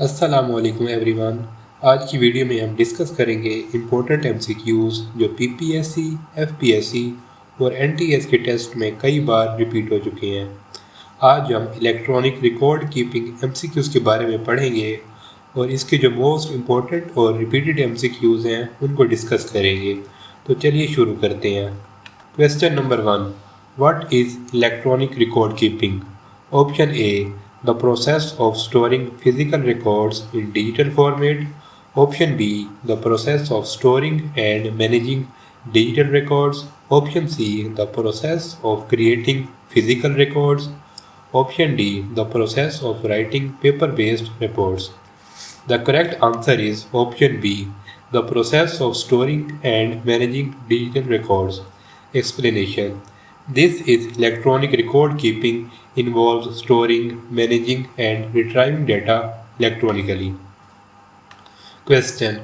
अस्सलामुअलैकुम एवरीवन। आज की वीडियो में हम डिस्कस करेंगे इम्पोर्टेंट एमसीक्यूज़ जो पीपीएससी, एफपीएससी और एनटीएस के टेस्ट में कई बार रिपीट हो चुके हैं। आज हम इलेक्ट्रॉनिक रिकॉर्ड कीपिंग एमसीक्यूज़ के बारे में पढ़ेंगे और इसके जो मोस्ट इम्पोर्टेंट और रिपीटेड एमसीक्यूज़ हैं उनको डिस्कस करेंगे। तो चलिए शुरू करते हैं। Question number 1. What is electronic record keeping? Option A. The process of storing physical records in digital format. Option B. The process of storing and managing digital records. Option C. The process of creating physical records. Option D. The process of writing paper-based reports. The correct answer is option B. The process of storing and managing digital records. Explanation. This is electronic record keeping involves storing, managing and retrieving data electronically. Question.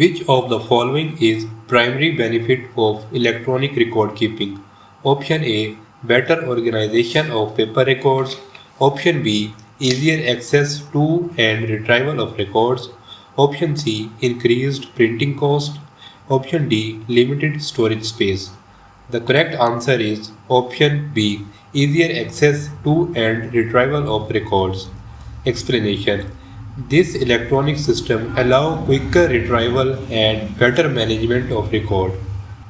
Which of the following is primary benefit of electronic record keeping? Option A. Better organization of paper records. Option B. Easier access to and retrieval of records. Option C. Increased printing cost. Option D. Limited storage space. The correct answer is option B. Easier access to and retrieval of records. Explanation. This electronic system allows quicker retrieval and better management of record.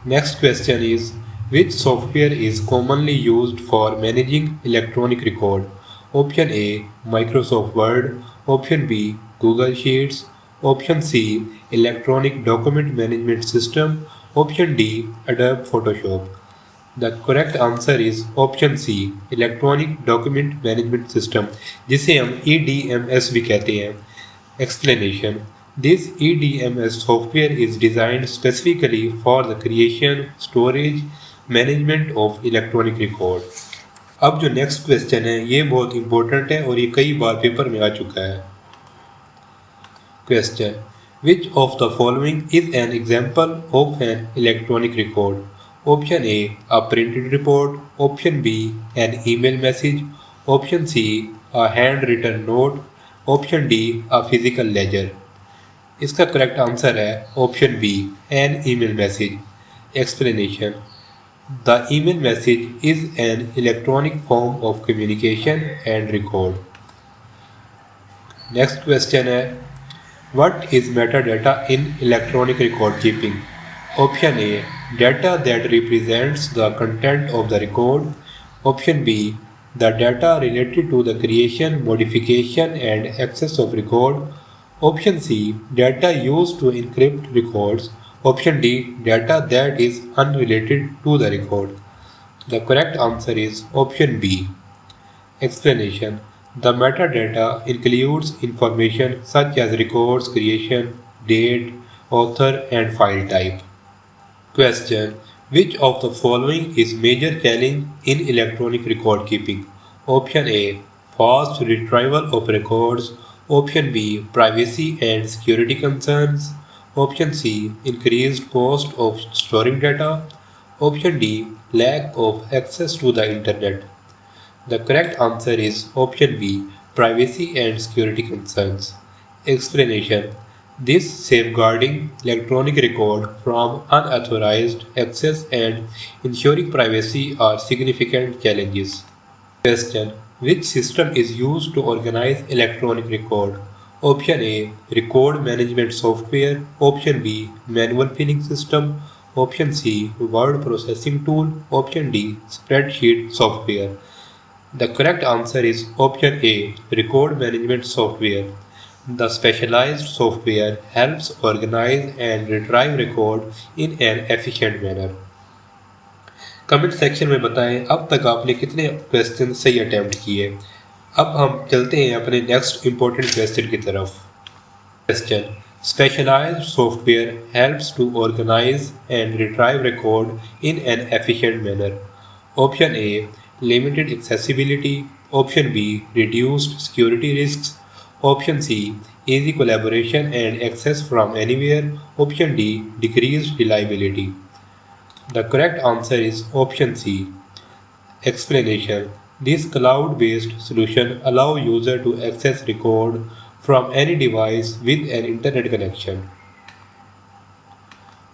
Next question is, which software is commonly used for managing electronic record? Option A. Microsoft Word. Option B. Google Sheets. Option C. Electronic Document Management System. Option D. Adobe Photoshop. The correct answer is option C. Electronic Document Management System, जिसे हम EDMS भी कहते हैं. Explanation. This EDMS software is designed specifically for the creation, storage, management of electronic record. अब जो next question है ये बहुत इंपॉर्टेंट है और ये कई बार पेपर में आ चुका है. Question. Which of the following is an example of an electronic record? Option A. A printed report. Option B. An email message. Option C. A handwritten note. Option D. A physical ledger. इसका correct answer है option B. An email message. Explanation. The email message is an electronic form of communication and record. Next question है, what is metadata in electronic record keeping? Option A. Data that represents the content of the record. Option B. The data related to the creation, modification and access of record. Option C. Data used to encrypt records. Option D. Data that is unrelated to the record. The correct answer is option B. Explanation. The metadata includes information such as records creation, date, author and file type. Question. Which of the following is major challenge in electronic record keeping? Option A. Fast retrieval of records. Option B. Privacy and security concerns. Option C. Increased cost of storing data. Option D. Lack of access to the internet. The correct answer is option B. Privacy and security concerns. Explanation. This safeguarding electronic record from unauthorized access and ensuring privacy are significant challenges. Question. Which system is used to organize electronic record? Option A. Record management software. Option B. Manual filing system. Option C. Word processing tool. Option D. Spreadsheet software. The correct answer is option A. Record management software. The specialized software helps organize and retrieve record in an efficient manner. Comment section में बताएं अब तक आपने कितने question सही attempt किए. अब हम चलते हैं अपने नेक्स्ट इम्पोर्टेंट क्वेश्चन की तरफ. Question. Specialized software helps to organize and retrieve record in an efficient manner. Option A. Limited accessibility. Option B. Reduced security risks. Option C. Easy collaboration and access from anywhere. Option D. Decreased reliability. The correct answer is option C. Explanation. This cloud-based solution allows user to access record from any device with an internet connection.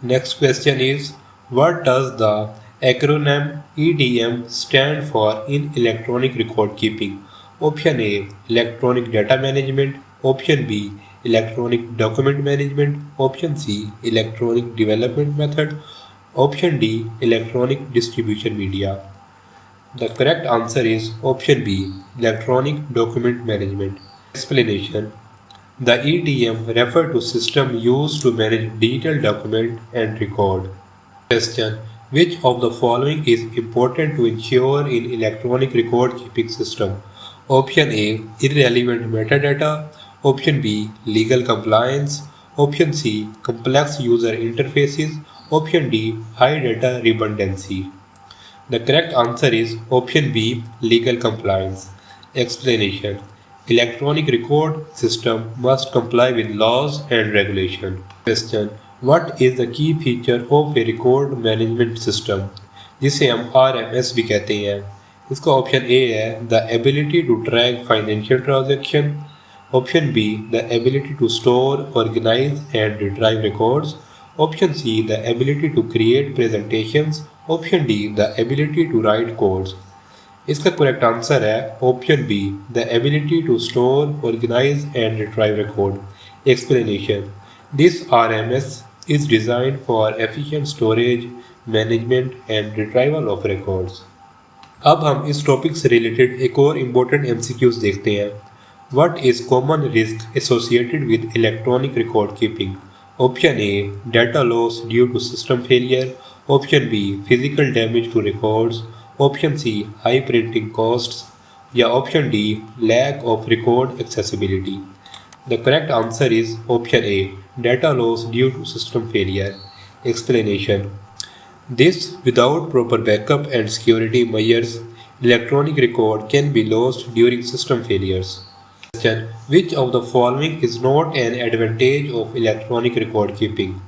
Next question is, what does the acronym EDM stand for in electronic record keeping? Option A, electronic data management. Option B, electronic document management. Option C, electronic development method. Option D, electronic distribution media. The correct answer is option B, electronic document management. Explanation. The EDM refer to system used to manage digital document and record. Question. Which of the following is important to ensure in electronic record keeping system? Option A, irrelevant metadata. Option B, legal compliance. Option C, complex user interfaces. Option D, high data redundancy. The correct answer is option B, legal compliance. Explanation. Electronic record system must comply with laws and regulation. Question. What is the key feature of a record management system? जिसे हम RMS भी कहते हैं. इसका option A है the ability to track financial transaction. Option B, the ability to store, organize and retrieve records. Option C, the ability to create presentations. Option D, the ability to write codes. इसका correct answer है option B, the ability to store, organise and retrieve record. Explanation. This RMS is designed for efficient storage, management and retrieval of records. अब हम इस topic से related एक और important MCQs देखते हैं. What is common risk associated with electronic record keeping? Option A, data loss due to system failure. Option B, physical damage to records. Option C, high printing costs. या Option D, lack of record accessibility. The correct answer is Option A, data loss due to system failure. Explanation. This, without proper backup and security measures, electronic record can be lost during system failures. Question. Which of the following is not an advantage of electronic record keeping?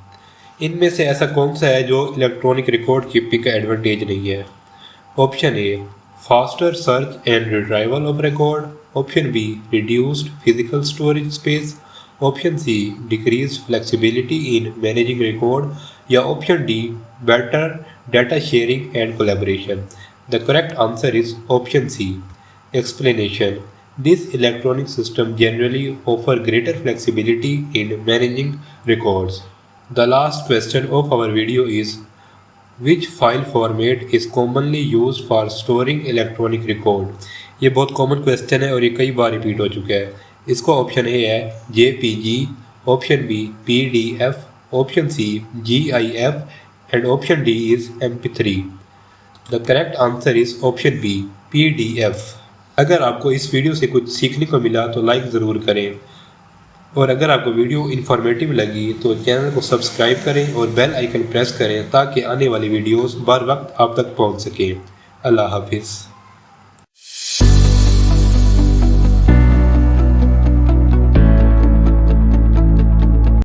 इनमें से ऐसा कौन सा है जो electronic record keeping का advantage नहीं है? Option A, faster search and retrieval of record. Option B, reduced physical storage space. Option C, decrease flexibility in managing record. या option D, better data sharing and collaboration. The correct answer is option C. Explanation. This electronic system generally offer greater flexibility in managing records. The last question of our video is, which file format is commonly used for storing electronic record? ये बहुत common question है और ये कई बार repeat हो चुका है. इसका ऑप्शन ए है JPG, option B PDF, option C GIF and option D is MP3. The correct answer is option B, PDF. अगर आपको इस वीडियो से कुछ सीखने को मिला तो लाइक ज़रूर करें, और अगर आपको वीडियो इन्फॉर्मेटिव लगी तो चैनल को सब्सक्राइब करें और बेल आइकन प्रेस करें ताकि आने वाली वीडियोस बर वक्त आप तक पहुंच सकें. अल्लाह हाफिज़.